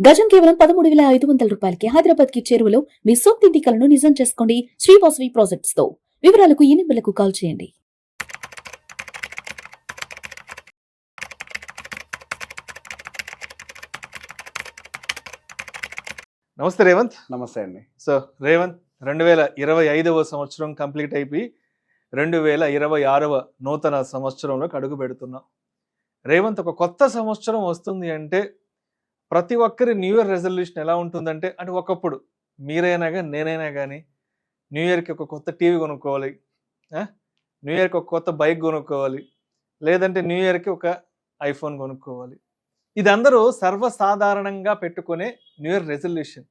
గజం కేవలం 13,500 రూపాయలకి హైదరాబాద్ కి చేరువలో మీ సొంతింటి కలను నిజం చేసుకోండి శ్రీవాసవి ప్రాజెక్ట్స్ తో. వివరాలకు ఈ నెంబర్లకు కాల్ చేయండి. నమస్తే రేవంత్. నమస్తే అండి. సో రేవంత్, 2025వ సంవత్సరం కంప్లీట్ అయిపోయి 2026వ నూతన సంవత్సరంలోకి అడుగు పెడుతున్నాం. రేవంత్, ఒక కొత్త సంవత్సరం వస్తుంది అంటే ప్రతి ఒక్కరి న్యూ ఇయర్ రెజల్యూషన్ ఎలా ఉంటుందంటే, అంటే ఒకప్పుడు మీరైనా కానీ నేనైనా కానీ న్యూ ఇయర్కి ఒక కొత్త టీవీ కొనుక్కోవాలి, న్యూ ఇయర్కి ఒక కొత్త బైక్ కొనుక్కోవాలి, లేదంటే న్యూ ఇయర్కి ఒక ఐఫోన్ కొనుక్కోవాలి. ఇది అందరూ సర్వసాధారణంగా పెట్టుకునే న్యూ ఇయర్ రెజల్యూషన్.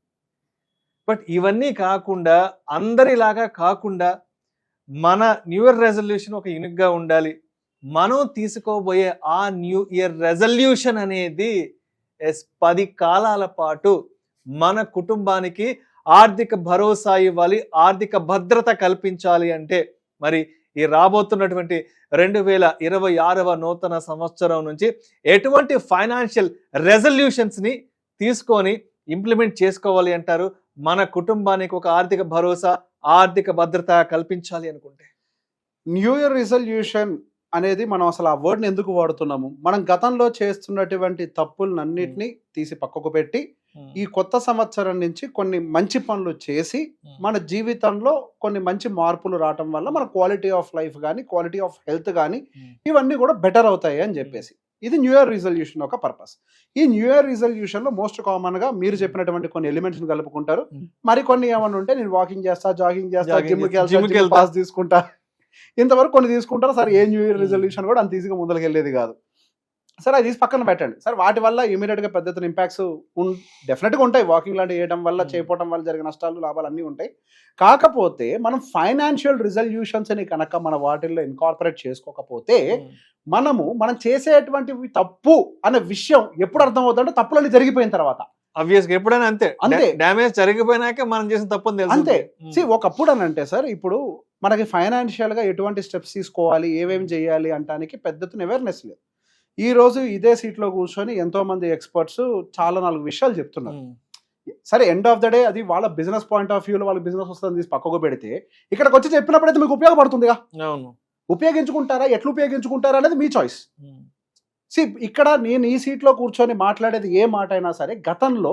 బట్ ఇవన్నీ కాకుండా, అందరిలాగా కాకుండా మన న్యూ ఇయర్ రెజల్యూషన్ ఒక యూనిక్గా ఉండాలి. మనం తీసుకోబోయే ఆ న్యూ ఇయర్ రెజల్యూషన్ అనేది 10 కాలాల పాటు మన కుటుంబానికి ఆర్థిక భరోసా ఇవ్వాలి, ఆర్థిక భద్రత కల్పించాలి. అంటే మరి ఈ రాబోతున్నటువంటి 2026వ నూతన సంవత్సరం నుంచి ఎటువంటి ఫైనాన్షియల్ రెజల్యూషన్స్ని తీసుకొని ఇంప్లిమెంట్ చేసుకోవాలి అంటారు మన కుటుంబానికి ఒక ఆర్థిక భరోసా, ఆర్థిక భద్రత కల్పించాలి అనుకుంటే? న్యూ ఇయర్ రిజల్యూషన్ అనేది మనం అసలు ఆ వర్డ్ని ఎందుకు వాడుతున్నాము? మనం గతంలో చేస్తున్నటువంటి తప్పులన్నింటినీ తీసి పక్కకు పెట్టి ఈ కొత్త సంవత్సరం నుంచి కొన్ని మంచి పనులు చేసి మన జీవితంలో కొన్ని మంచి మార్పులు రావటం వల్ల మన క్వాలిటీ ఆఫ్ లైఫ్ కానీ, క్వాలిటీ ఆఫ్ హెల్త్ కానీ ఇవన్నీ కూడా బెటర్ అవుతాయి అని చెప్పేసి, ఇది న్యూ ఇయర్ రిజల్యూషన్ ఒక పర్పస్. ఈ న్యూ ఇయర్ రిజల్యూషన్ లో మోస్ట్ కామన్ గా మీరు చెప్పినటువంటి కొన్ని ఎలిమెంట్స్ కలుపుకుంటారు. మరి కొన్ని ఏమన్నా ఉంటే నేను వాకింగ్ చేస్తా, జాగింగ్ చేస్తా, జిమ్కి పాస్ తీసుకుంటా, ఇంతవరకు కొన్ని తీసుకుంటారు. సరే, ఏ న్యూ ఇయర్ రిజల్యూషన్ కూడా అంత ఈజీగా ముందరికి వెళ్ళేది కాదు. సరే, అది తీసి పక్కన పెట్టండి. సరే, వాటి వల్ల ఇమీడియట్గా పెద్ద ఎత్తున ఇంపాక్ట్స్ డెఫినెట్గా ఉంటాయి. వాకింగ్ లాంటివి చేయడం వల్ల, చేయకపోవడం వల్ల జరిగే నష్టాలు, లాభాలు అన్నీ ఉంటాయి. కాకపోతే మనం ఫైనాన్షియల్ రిజల్యూషన్స్ని కనుక మన వాటిల్లో ఇన్కార్పొరేట్ చేసుకోకపోతే మనం చేసేటువంటివి తప్పు అనే విషయం ఎప్పుడు అర్థం అవుతుందంటే తప్పులన్నీ జరిగిపోయిన తర్వాత. ఆబ్వియస్గా ఎప్పుడైనా అంతే, డ్యామేజ్ జరిగిపోయినాక మనం చేసిన తప్పు అంతే. ఒకప్పుడు అని అంటే సార్, ఇప్పుడు మనకి ఫైనాన్షియల్ గా ఎటువంటి స్టెప్స్ తీసుకోవాలి, ఏమేమి చేయాలి అంటానికి పెద్ద ఎత్తున అవేర్నెస్ లేదు. ఈ రోజు ఇదే సీట్లో కూర్చొని ఎంతో మంది ఎక్స్పర్ట్స్ చాలా 4 విషయాలు చెప్తున్నారు. సరే, ఎండ్ ఆఫ్ ద డే అది వాళ్ళ బిజినెస్ పాయింట్ ఆఫ్ వ్యూలో వాళ్ళ బిజినెస్ వస్తుంది తీసి పక్కకు పెడితే, ఇక్కడికి వచ్చి చెప్పినప్పుడైతే మీకు ఉపయోగపడుతుందిగా. ఉపయోగించుకుంటారా, ఎట్లా ఉపయోగించుకుంటారా అనేది మీ చాయిస్. ఇక్కడ నేను ఈ సీట్లో కూర్చొని మాట్లాడేది ఏ మాట అయినా సరే, గతంలో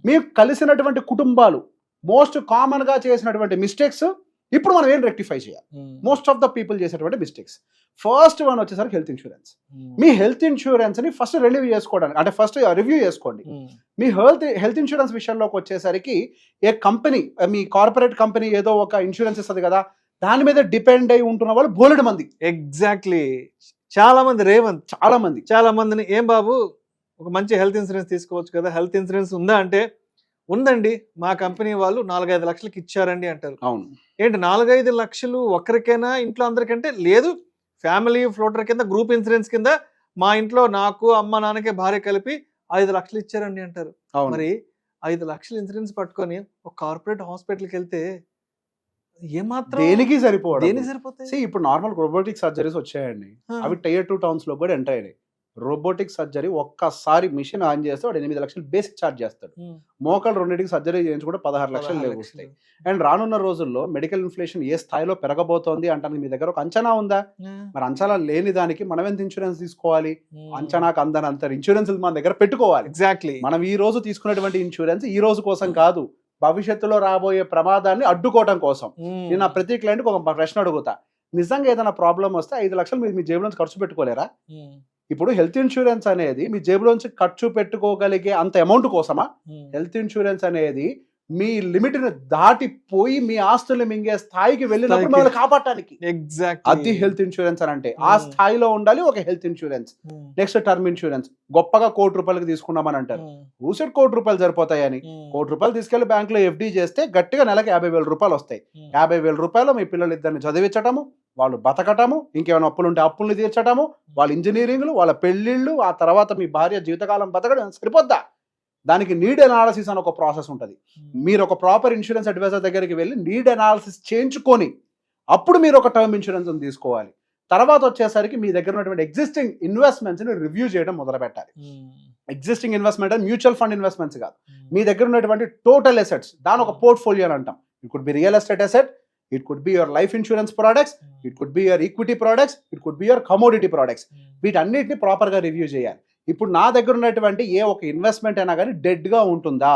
మీకు కలిసినటువంటి కుటుంబాలు మోస్ట్ కామన్ గా చేసినటువంటి మిస్టేక్స్ ఇప్పుడు మనం ఏం రెక్టిఫై చేయాలి. మోస్ట్ ఆఫ్ ద పీపుల్ చేసేటువంటి మిస్టేక్స్, ఫస్ట్ వన్ వచ్చేసరికి హెల్త్ ఇన్సూరెన్స్. మీ హెల్త్ ఇన్సూరెన్స్ ని ఫస్ట్ రివ్యూ చేసుకోవడానికి, అంటే ఫస్ట్ రివ్యూ చేసుకోండి. మీ హెల్త్ ఇన్సూరెన్స్ విషయంలోకి వచ్చేసరికి, ఏ కంపెనీ, మీ కార్పొరేట్ కంపెనీ ఏదో ఒక ఇన్సూరెన్స్ ఇస్తుంది కదా, దాని మీద డిపెండ్ అయి ఉంటున్న వాళ్ళు బోలెడు మంది. ఎగ్జాక్ట్లీ, చాలా మంది రేవంత్, చాలా మందిని, ఏం బాబు ఒక మంచి హెల్త్ ఇన్సూరెన్స్ తీసుకోవచ్చు కదా, హెల్త్ ఇన్సూరెన్స్ ఉందా అంటే, ఉందండి మా కంపెనీ వాళ్ళు 4-5 లక్షలకి ఇచ్చారండి అంటారు. అవును, ఏంటి 4-5 లక్షలు ఒక్కరికైనా, ఇంట్లో అందరికంటే లేదు, ఫ్యామిలీ ఫ్లోటర్ కింద, గ్రూప్ ఇన్సూరెన్స్ కింద మా ఇంట్లో నాకు, అమ్మ, నాన్నకి, భార్య కలిపి 5 లక్షలు ఇచ్చారండి అంటారు. మరి 5 లక్షలు ఇన్సూరెన్స్ పట్టుకొని ఒక కార్పొరేట్ హాస్పిటల్కి వెళ్తే ఏమాత్రం దేనికి సరిపోతాయి? సరిపోతాయి. ఇప్పుడు నార్మల్ రోబోటిక్ సర్జరీస్ వచ్చాయండి, అవి Tier 2 టౌన్స్ లో కూడా ఎంటర్ అయినాయి. రోబోటిక్ సర్జరీ ఒక్కసారి మిషన్ ఆన్ చేస్తే వాడు 8 లక్షలు బేసిక్ ఛార్జ్ చేస్తాడు. మోకాలు రెండింటికి సర్జరీ చేయించుకుంటే 16 లక్షలు లేవస్తాయి. అండ్ రానున్న రోజుల్లో మెడికల్ ఇన్ఫ్లేషన్ ఏ స్థాయిలో పెరగబోతోంది అంటానికి మీ దగ్గర ఒక అంచనా ఉందా? మరి అంచనా లేని దానికి మనం ఎంత ఇన్సూరెన్స్ తీసుకోవాలి? అంచనాకు అందనంత ఇన్సూరెన్స్ మన దగ్గర పెట్టుకోవాలి. ఎగ్జాక్ట్లీ. మనం ఈ రోజు తీసుకునేటువంటి ఇన్సూరెన్స్ ఈ రోజు కోసం కాదు, భవిష్యత్తులో రాబోయే ప్రమాదాన్ని అడ్డుకోవడం కోసం. నేను నా ప్రతి క్లయింట్కి ఒక ప్రశ్న అడుగుతా, నిజంగా ఏదైనా ప్రాబ్లం వస్తే 5 లక్షలు మీరు మీ జేబులోంచి ఖర్చు పెట్టుకోలేరా? ఇప్పుడు హెల్త్ ఇన్సూరెన్స్ అనేది మీ జేబులోంచి ఖర్చు పెట్టుకోగలిగే అంత అమౌంట్ కోసమా? హెల్త్ ఇన్సూరెన్స్ అనేది మీ లిమిట్ ని దాటిపోయి మీ ఆస్తులు మింగే స్థాయికి వెళ్ళినప్పుడు మిమ్మల్ని కాపాడటానికి. ఎగ్జాక్ట్, అది హెల్త్ ఇన్సూరెన్స్ అని అంటే. ఆ స్థాయిలో ఉండాలి ఒక health insurance. Next term insurance. గొప్పగా ₹1,00,00,000 తీసుకున్నామని అంటారు. ఊసెట్ ₹1,00,00,000 సరిపోతాయని ₹1,00,00,000 తీసుకెళ్లి బ్యాంక్ లో FD చేస్తే గట్టిగా నెలకి ₹50,000 వస్తాయి. ₹50,000 మీ పిల్లలు ఇద్దరిని చదివించటము, వాళ్ళు బతకటము, ఇంకేమైనా అప్పులు ఉంటే అప్పుల్ని తీర్చటము, వాళ్ళ ఇంజనీరింగ్లు, వాళ్ళ పెళ్లిళ్ళు, ఆ తర్వాత మీ భార్య జీవితకాలం బతకడం సరిపోద్దా? దానికి నీడ్ అనాలిసిస్ అని ఒక ప్రాసెస్ ఉంటుంది. మీరు ఒక ప్రాపర్ ఇన్సూరెన్స్ అడ్వైజర్ దగ్గరికి వెళ్ళి నీడ్ అనాలిసిస్ చేయించుకొని అప్పుడు మీరు ఒక టర్మ్ ఇన్సూరెన్స్ తీసుకోవాలి. తర్వాత వచ్చేసరికి మీ దగ్గర ఉన్నటువంటి ఎగ్జిస్టింగ్ ఇన్వెస్ట్మెంట్స్ని రివ్యూ చేయడం మొదలు పెట్టాలి. Existing investment and mutual fund investments కాదు, మీ దగ్గర ఉన్నటువంటి టోటల్ అసెట్స్, దాని ఒక పోర్ట్ఫోలియో అని అంటాం. It could be real estate asset, it could be your life insurance products, it could be your equity products, it could be your commodity products. వీటన్నిటిని ప్రాపర్గా review చేయాలి. ఇప్పుడు నా దగ్గర ఉన్నటువంటి ఏ ఒక ఇన్వెస్ట్మెంట్ అయినా కానీ డెడ్గా ఉంటుందా,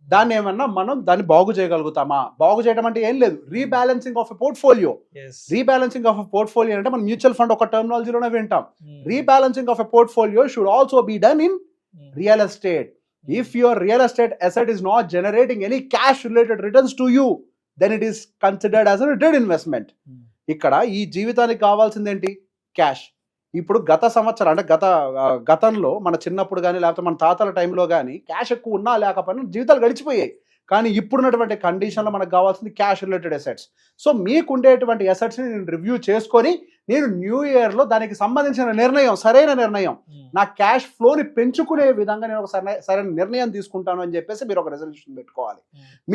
దాన్ని ఏమన్నా మనం దాన్ని బాగు చేయగలుగుతామా? బాగు చేయడం అంటే ఏం లేదు, rebalancing of a portfolio. Rebalancing of a portfolio అంటే మనం మ్యూచువల్ ఫండ్ ఒక టర్మినాలజీలోనే వింటాం. Rebalancing of a portfolio should also be done in real estate. If your real estate asset is not generating any cash related returns to you, then it is considered as a dead investment. ఇక్కడ ఈ జీవితానికి కావాల్సింది ఏంటి? Cash. ఇప్పుడు గత సంవత్సరం అంటే గతంలో మన చిన్నప్పుడు కానీ లేకపోతే మన తాతల టైంలో కానీ క్యాష్ ఎక్కువ ఉన్నా లేకపోయినా జీవితాలు గడిచిపోయాయి. కానీ ఇప్పుడున్నటువంటి కండిషన్లో మనకు కావాల్సింది క్యాష్ రిలేటెడ్ అసెట్స్. సో మీకు ఉండేటువంటి అసెట్స్ని నేను రివ్యూ చేసుకొని నేను న్యూ ఇయర్లో దానికి సంబంధించిన నిర్ణయం, సరైన నిర్ణయం, నా క్యాష్ ఫ్లోని పెంచుకునే విధంగా నేను ఒక సరైన నిర్ణయం తీసుకుంటాను అని చెప్పేసి మీరు ఒక రెజల్యూషన్ పెట్టుకోవాలి.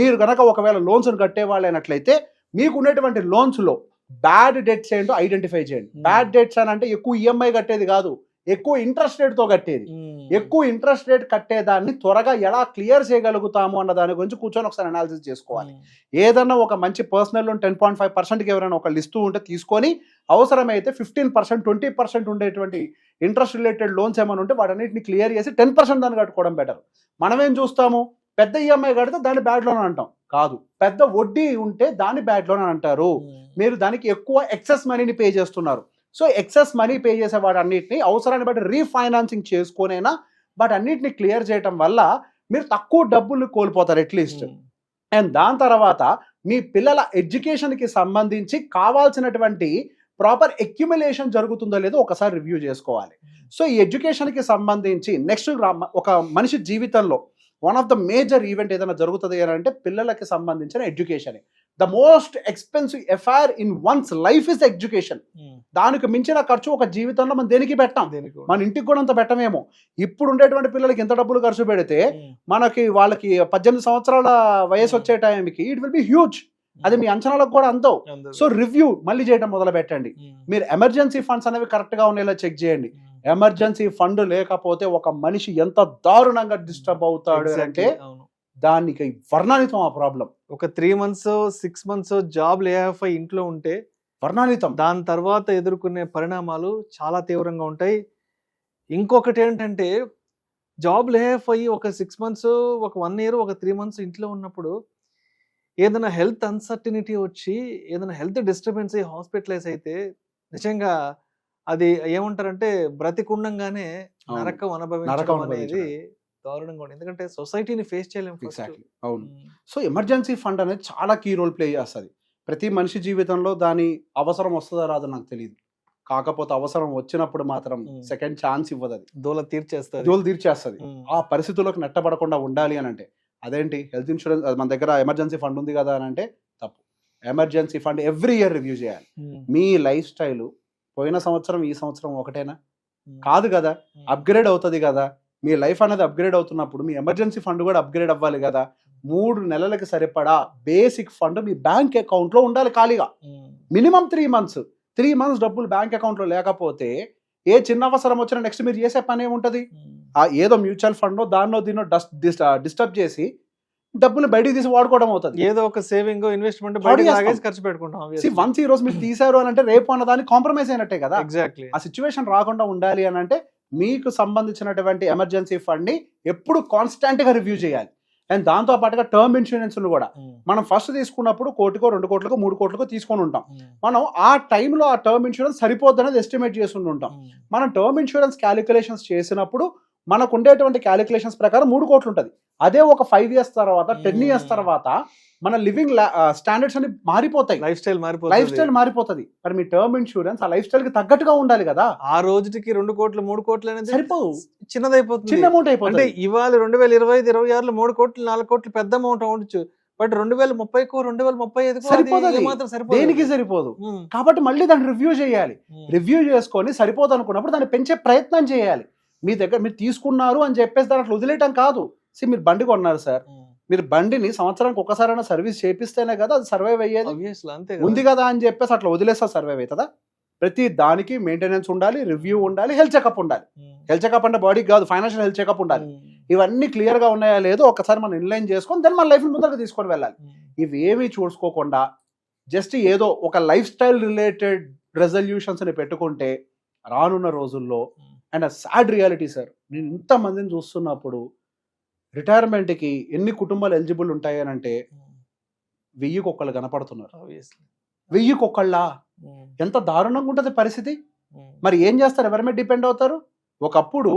మీరు కనుక ఒకవేళ లోన్స్ని కట్టే వాళ్ళు అయినట్లయితే మీకు ఉండేటువంటి లోన్స్లో బ్యాడ్ డెట్స్ ఏంటో ఐడెంటిఫై చేయండి. బ్యాడ్ డెట్స్ అని అంటే ఎక్కువ ఈఎంఐ కట్టేది కాదు, ఎక్కువ ఇంట్రెస్ట్ రేట్తో కట్టేది. ఎక్కువ ఇంట్రెస్ట్ రేట్ కట్టేదాన్ని త్వరగా ఎలా క్లియర్ చేయగలుగుతాము అన్న దాని గురించి కూర్చొని ఒకసారి అనాలిసిస్ చేసుకోవాలి. ఏదన్నా ఒక మంచి పర్సనల్ లోన్ 10.5%కి ఎవరైనా ఒక లిస్టు ఉంటే తీసుకొని అవసరమైతే 15%, 20% ఉండేటువంటి ఇంట్రెస్ట్ రిలేటెడ్ లోన్స్ ఏమైనా ఉంటే వాటన్నిటిని క్లియర్ చేసి 10% దాన్ని కట్టుకోవడం బెటర్. మనమేం చూస్తాము, పెద్ద ఈఎంఐ కడితే దాన్ని బ్యాడ్ లోన్ అంటాం. కాదు, పెద్ద వడ్డీ ఉంటే దాన్ని బ్యాడ్ లోన్ అని అంటారు. మీరు దానికి ఎక్కువ ఎక్సెస్ మనీని పే చేస్తున్నారు. సో ఎక్సెస్ మనీ పే చేసే వాటన్నిటిని అవసరాన్ని బట్టి రీఫైనాన్సింగ్ చేసుకునైనా వాటన్నిటిని క్లియర్ చేయటం వల్ల మీరు తక్కువ డబ్బులు కోల్పోతారు అట్లీస్ట్. అండ్ దాని తర్వాత మీ పిల్లల ఎడ్యుకేషన్కి సంబంధించి కావాల్సినటువంటి ప్రాపర్ అక్యుములేషన్ జరుగుతుందో లేదో ఒకసారి రివ్యూ చేసుకోవాలి. సో ఈ ఎడ్యుకేషన్కి సంబంధించి నెక్స్ట్ ఒక మనిషి జీవితంలో one of the major event ఏదైనా జరుగుతుంది అని అంటే పిల్లలకి సంబంధించిన education. The most expensive affair in one's life is education. దానికి మించిన ఖర్చు ఒక జీవితంలో మనం దేనికి పెట్టాం, మన ఇంటికి కూడా అంత పెట్టమేమో. ఇప్పుడు ఉండేటువంటి పిల్లలకి ఎంత డబ్బులు ఖర్చు పెడితే వాళ్ళకి 18 సంవత్సరాల వయసు వచ్చే టైంకి ఇట్ విల్ బి హ్యూజ్. అది మీ అంచనాలకు కూడా అందవు. సో రివ్యూ మళ్ళీ చేయడం మొదలు పెట్టండి. మీరు ఎమర్జెన్సీ ఫండ్స్ అనేవి కరెక్ట్గా ఉండేలా చెక్ చేయండి. ఎమర్జెన్సీ ఫండ్ లేకపోతే ఒక మనిషి ఎంత దారుణంగా డిస్టర్బ్ అవుతాడు అంటే దానికి వర్ణానితం ఆ ప్రాబ్లం. ఒక 3 months 6 months job lay off అయి ఇంట్లో ఉంటే వర్ణానితం. దాని తర్వాత ఎదుర్కొనే పరిణామాలు చాలా తీవ్రంగా ఉంటాయి. ఇంకొకటి ఏంటంటే జాబ్ లే ఆఫ్ అయ్యి ఒక 6 months, ఒక 1 year, ఒక 3 months ఇంట్లో ఉన్నప్పుడు ఏదైనా హెల్త్ అన్సర్టినిటీ వచ్చి ఏదైనా హెల్త్ డిస్టర్బెన్స్ అయ్యి హాస్పిటలైజ్ అయితే నిజంగా అది ఏమంటారంటే బ్రతికుండంగానే నరకం అనుభవించడం అనేది దారుణంగా ఉంది. ఎందుకంటే సొసైటీని ఫేస్ చేయలేము. ఎగ్జాక్ట్లీ, అవును. సో ఎమర్జెన్సీ ఫండ్ అనేది చాలా కీ రోల్ ప్లే చేస్తుంది. ప్రతి మనిషి జీవితంలో దాని అవసరం వస్తుందో రాదో నాకు తెలియదు. కాకపోతే అవసరం వచ్చినప్పుడు మాత్రం సెకండ్ ఛాన్స్ ఇవ్వదు. అది దోల తీర్చేస్తుంది. ఆ పరిస్థితుల్లోకి నెట్టబడకుండా ఉండాలి అని అంటే అదేంటి హెల్త్ ఇన్సూరెన్స్ మన దగ్గర ఎమర్జెన్సీ ఫండ్ ఉంది కదా అని అంటే తప్పు. Emergency fund every year review చేయాలి. మీ లైఫ్ స్టైల్ పోయిన సంవత్సరం ఈ సంవత్సరం ఒకటేనా? కాదు కదా, అప్గ్రేడ్ అవుతుంది కదా. మీ లైఫ్ అనేది అప్గ్రేడ్ అవుతున్నప్పుడు మీ ఎమర్జెన్సీ ఫండ్ కూడా అప్గ్రేడ్ అవ్వాలి కదా. 3 నెలలకి సరిపడా బేసిక్ ఫండ్ మీ బ్యాంక్ అకౌంట్లో ఉండాలి ఖాళీగా. Minimum 3 months. 3 months డబ్బులు బ్యాంక్ అకౌంట్లో లేకపోతే ఏ చిన్న అవసరం వచ్చినా నెక్స్ట్ మీరు చేసే పని ఏముంటుంది? ఏదో మ్యూచువల్ ఫండ్ దాన్నో దీన్నో డిస్టర్బ్ చేసి డబ్బులు బయటికి తీసి వాడుకోవడం అవుతుంది. ఏదో ఒక సేవింగ్ ఇన్వెస్ట్మెంట్ ఖర్చు పెట్టుకుంటాం. వన్స్ ఈ రోజు మీరు తీసారు అని అంటే రేపు అన్న దాన్ని కాంప్రమైజ్ అయినట్టే కదా. ఎగ్జాక్ట్లీ. ఆ సిచ్యువేషన్ రాకుండా ఉండాలి అని అంటే మీకు సంబంధించినటువంటి ఎమర్జెన్సీ ఫండ్ ని ఎప్పుడు కాన్స్టాంట్ గా రివ్యూ చేయాలి. అండ్ దాంతో పాటుగా టర్మ్ ఇన్సూరెన్స్ కూడా మనం ఫస్ట్ తీసుకున్నప్పుడు 1 కోటికో 2 కోట్లకో 3 కోట్లకో తీసుకొని ఉంటాం. మనం ఆ టైంలో ఆ టర్మ్ ఇన్సూరెన్స్ సరిపోద్ది అనేది ఎస్టిమేట్ చేసి ఉంటాం. మనం టర్మ్ ఇన్సూరెన్స్ క్యాలిక్యులేషన్స్ చేసినప్పుడు మనకు ఉండేటువంటి క్యాలిక్యులేషన్స్ ప్రకారం 3 కోట్లు ఉంటుంది. అదే ఒక 5 years తర్వాత 10 years తర్వాత మన లివింగ్ స్టాండర్డ్స్ అన్ని మారిపోతాయి. లైఫ్ స్టైల్ మారిపోతుంది. మరి మీ టర్మ్ ఇన్సూరెన్స్ ఆ లైఫ్ స్టైల్ కి తగ్గట్టుగా ఉండాలి కదా. ఆ రోజుకి 2 కోట్లు 3 కోట్లు అనేది సరిపోవు, చిన్నదైపోతుంది, చిన్న అమౌంట్ అయిపోతుంది. అంటే ఇవాళ 2025, 26లో 3 కోట్లు 4 కోట్లు పెద్ద అమౌంట్ అవ్వచ్చు. బట్ 2030కో 2035 దేనికి సరిపోదు. కాబట్టి మళ్ళీ దాన్ని రివ్యూ చేయాలి. రివ్యూ చేసుకొని సరిపోదు అనుకున్నప్పుడు దాన్ని పెంచే ప్రయత్నం చేయాలి. మీ దగ్గర మీరు తీసుకున్నారు అని చెప్పేసి దాన్ని అట్లా వదిలేయటం కాదు. మీరు బండి కొన్నారు సార్, మీరు బండిని సంవత్సరానికి ఒకసారైనా సర్వీస్ చేపిస్తేనే కదా అది సర్వైవ్ అయ్యేది. ఉంది కదా అని చెప్పేసి అట్లా వదిలేస్తా సర్వైవ్ అవుతుందా? ప్రతి దానికి మెయింటెనెన్స్ ఉండాలి, రివ్యూ ఉండాలి, హెల్త్ చెకప్ ఉండాలి. హెల్త్ చెకప్ అంటే బాడీకి కాదు, ఫైనాన్షియల్ హెల్త్ చెకప్ ఉండాలి. ఇవన్నీ క్లియర్గా ఉన్నాయా లేదో ఒకసారి మనం ఇన్లైన్ చేసుకొని దాన్ని మన లైఫ్ ముందరకు తీసుకొని వెళ్ళాలి. ఇవి ఏమీ చూసుకోకుండా జస్ట్ ఏదో ఒక లైఫ్ స్టైల్ రిలేటెడ్ రెజల్యూషన్స్ని పెట్టుకుంటే రానున్న రోజుల్లో, అండ్ సాడ్ రియాలిటీ సార్, నేను ఇంతమందిని చూస్తున్నప్పుడు రిటైర్మెంట్కి ఎన్ని కుటుంబాలు ఎలిజిబుల్ ఉంటాయి అని అంటే 1000కి ఒకళ్ళు కనపడుతున్నారు. 1000కి ఒకళ్ళ ఎంత దారుణంగా ఉంటుంది పరిస్థితి. మరి ఏం చేస్తారు? ఎవరి మీద డిపెండ్ అవుతారు? ఒకప్పుడు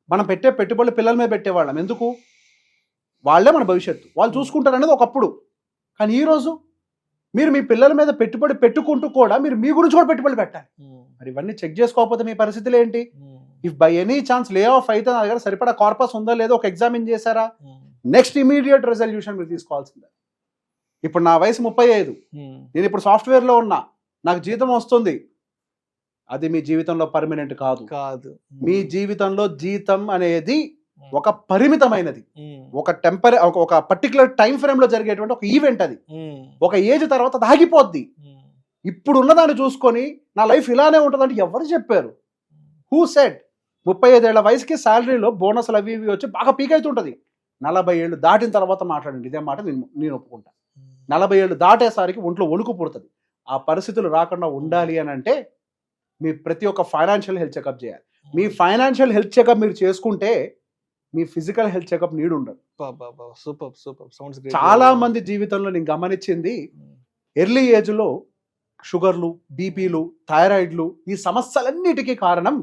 మనం పెట్టే పెట్టుబడులు పిల్లల మీద పెట్టేవాళ్ళం. ఎందుకు? వాళ్ళే మన భవిష్యత్తు, వాళ్ళు చూసుకుంటారు అనేది ఒకప్పుడు. కానీ ఈరోజు మీరు మీ పిల్లల మీద పెట్టుబడి పెట్టుకుంటూ కూడా మీరు మీ గురించి కూడా పెట్టుబడి పెట్టాలి. మరి ఇవన్నీ చెక్ చేసుకోకపోతే మీ పరిస్థితులు ఏంటి? If by any chance lay off అయితే నా దగ్గర సరిపడా కార్పస్ ఉందో లేదో ఒక ఎగ్జామిన్ చేశారా? నెక్స్ట్ ఇమీడియట్ రెజల్యూషన్ మీరు తీసుకోవాల్సిందే. ఇప్పుడు నా వయసు 35, నేను ఇప్పుడు సాఫ్ట్వేర్లో ఉన్నా, నాకు జీతం వస్తుంది. అది మీ జీవితంలో పర్మనెంట్ కాదు. మీ జీవితంలో జీతం అనేది ఒక పరిమితమైనది, ఒక పర్టికులర్ టైం ఫ్రేమ్ లో జరిగేటువంటి ఒక ఈవెంట్. అది ఒక ఏజ్ తర్వాత దాగిపోద్ది. ఇప్పుడు ఉన్నదాన్ని చూసుకొని నా లైఫ్ ఇలానే ఉంటుందంటే ఎవరు చెప్పారు? Who said? 35 ఏళ్ల వయసుకి శాలరీలో బోనస్లు అవి ఇవి వచ్చి బాగా పీక్ అవుతుంటది. 40 ఏళ్ళు దాటిన తర్వాత మాట్లాడండి, ఇదే మాట నేను ఒప్పుకుంటా. 40 ఏళ్ళు దాటేసరికి ఒంట్లో వణుకు పుడుతుంది. ఆ పరిస్థితులు రాకుండా ఉండాలి అని అంటే మీ ప్రతి ఒక్క ఫైనాన్షియల్ హెల్త్ చెకప్ చేయాలి. మీ ఫైనాన్షియల్ హెల్త్ చెకప్ మీరు చేసుకుంటే మీ ఫిజికల్ హెల్త్ చెకప్ నీడ్ ఉండదు. చాలా మంది జీవితంలో నేను గమనించింది, ఎర్లీ ఏజ్లో షుగర్లు, బీపీలు, థైరాయిడ్లు, ఈ సమస్యలన్నిటికీ కారణం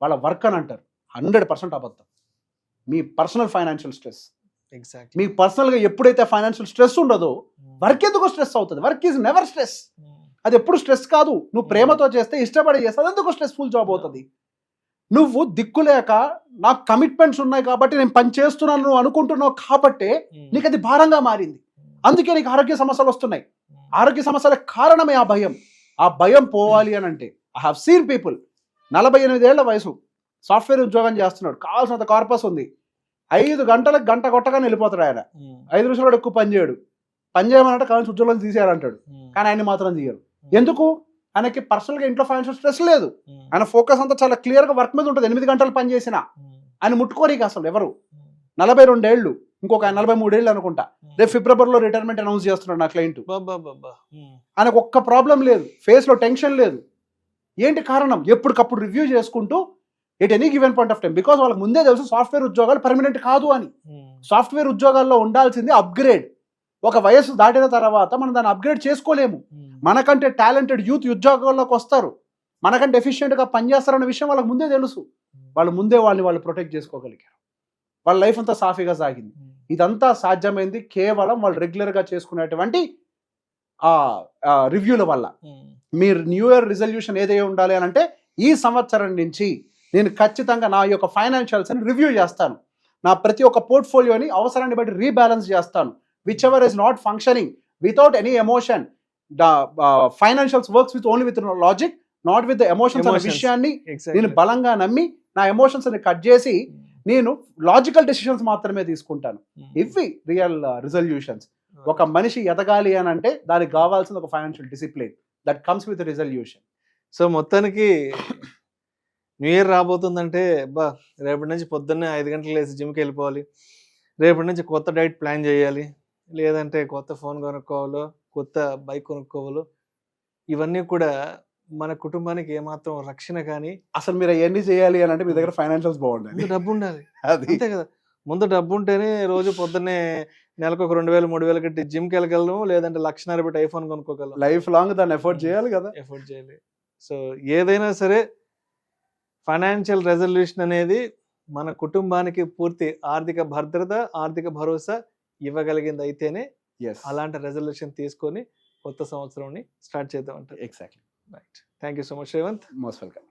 వాళ్ళ వర్క్ అని అంటారు. 100% అబద్ధం. మీ పర్సనల్ ఫైనాన్షియల్ స్ట్రెస్. మీ పర్సనల్గా ఎప్పుడైతే ఫైనాన్షియల్ స్ట్రెస్ ఉండదో వర్క్ ఎందుకు స్ట్రెస్ అవుతుంది? Work is never stress. అది ఎప్పుడు స్ట్రెస్ కాదు. నువ్వు ప్రేమతో చేస్తే, ఇష్టపడి చేస్తే అది ఎందుకు స్ట్రెస్ఫుల్ జాబ్ అవుతుంది? నువ్వు దిక్కులేక నాకు కమిట్మెంట్స్ ఉన్నాయి కాబట్టి నేను పని చేస్తున్నాను నువ్వు అనుకుంటున్నావు కాబట్టే నీకు అది భారంగా మారింది. అందుకే నీకు ఆరోగ్య సమస్యలు వస్తున్నాయి. ఆరోగ్య సమస్యల కారణమే ఆ భయం. ఆ భయం పోవాలి అని అంటే ఐ హావ్ సీన్ పీపుల్ 48 ఏళ్ల వయసు సాఫ్ట్వేర్ ఉద్యోగం చేస్తున్నాడు, కావాల్సినంత కార్పస్ ఉంది, 5 గంటలకు గంట కొట్టగానే వెళ్ళిపోతాడు. ఆయన 5 నిమిషాలు ఎక్కువ పని చేయడు. పని చేయమనంటే కావాల్సిన ఉద్యోగం తీసేయాలంటాడు. కానీ ఆయన మాత్రం తీయరు. ఎందుకు? ఆయనకి పర్సనల్గా ఇంట్లో ఫైనాన్షియల్ స్ట్రెస్ లేదు. ఆయన ఫోకస్ అంతా చాలా క్లియర్గా వర్క్ మీద ఉంటుంది. 8 గంటలు పని చేసినా ఆయన ముట్టుకోరికి అసలు ఎవరు. 42 ఏళ్ళు, ఇంకొక 43 ఏళ్ళు అనుకుంటా. రేపు ఫిబ్రవరిలో రిటైర్మెంట్ అనౌన్స్ చేస్తున్నాడు నా క్లయింట్. ఆయనకు ఒక్క ప్రాబ్లం లేదు, ఫేస్లో టెన్షన్ లేదు. ఏంటి కారణం? ఎప్పటికప్పుడు రివ్యూ చేసుకుంటూ at any given point of time. Because వాళ్ళకి ముందే తెలుసు సాఫ్ట్వేర్ ఉద్యోగాలు పర్మనెంట్ కాదు అని. సాఫ్ట్వేర్ ఉద్యోగాల్లో ఉండాల్సింది అప్గ్రేడ్. ఒక వయసు దాటిన తర్వాత మనం దాన్ని అప్గ్రేడ్ చేసుకోలేము. మనకంటే టాలెంటెడ్ యూత్ ఉద్యోగాల్లోకి వస్తారు, మనకంటే ఎఫిషియెంట్గా పనిచేస్తారన్న విషయం వాళ్ళకి ముందే తెలుసు. వాళ్ళు ముందే వాళ్ళు ప్రొటెక్ట్ చేసుకోగలిగారు. వాళ్ళ లైఫ్ అంతా సాఫీగా సాగింది. ఇదంతా సాధ్యమైంది కేవలం వాళ్ళు రెగ్యులర్గా చేసుకునేటువంటి రివ్యూల వల్ల. మీరు న్యూ ఇయర్ రిజల్యూషన్ ఏదైనా ఉండాలి అని అంటే ఈ సంవత్సరం నుంచి నేను ఖచ్చితంగా నా యొక్క ఫైనాన్షియల్స్ని రివ్యూ చేస్తాను. నా ప్రతి ఒక్క పోర్ట్ఫోలియోని అవసరాన్ని బట్టి రీబ్యాలెన్స్ చేస్తాను. Which ever is not functioning without any emotion. Financials works with only with logic, not with the emotions అనే విషయాన్ని నేను బలంగా నమ్మి నా ఎమోషన్స్ ని కట్ చేసి నేను లాజికల్ డెసిషన్స్ మాత్రమే తీసుకుంటాను. ఇవి రియల్ రిజల్యూషన్స్. ఒక మనిషి ఎదగాలి అని అంటే దానికి కావాల్సిన ఒక financial discipline that comes with resolution. So మొత్తానికి న్యూ ఇయర్ రాబోతుందంటే రేపటి నుంచి పొద్దున్నే 5 గంటలు లేసి జిమ్కి వెళ్ళిపోవాలి, రేపటి నుంచి కొత్త డైట్ ప్లాన్ చేయాలి, లేదంటే కొత్త ఫోన్ కొనుక్కోవాలో, కొత్త బైక్ కొనుక్కోవాలో, ఇవన్నీ కూడా మన కుటుంబానికి ఏమాత్రం రక్షణ. కానీ అసలు మీరు అవన్నీ చేయాలి అని అంటే మీ దగ్గర ఫైనాన్షియల్స్ బాగుండాలి, డబ్బు ఉండాలి. అంతే కదా, ముందు డబ్బు ఉంటేనే రోజు పొద్దున్నే నెలకు ఒక 2000-3000 కట్టి జిమ్కి వెళ్ళగలను, లేదంటే 1,00,000 పెట్టి ఐఫోన్ కొనుక్కోగలం. లైఫ్ లాంగ్ దాన్ని ఎఫర్ట్ చేయాలి కదా. ఎఫర్ట్ చేయాలి. సో ఏదైనా సరే ఫైనాన్షియల్ రెజల్యూషన్ అనేది మన కుటుంబానికి పూర్తి ఆర్థిక భద్రత, ఆర్థిక భరోసా ఇవ్వగలిగింది అయితేనే అలాంటి రెజల్యూషన్ తీసుకొని కొత్త సంవత్సరం స్టార్ట్ చేద్దాం అంటారు. Exactly. Right. Thank you so much Revanth. Most welcome.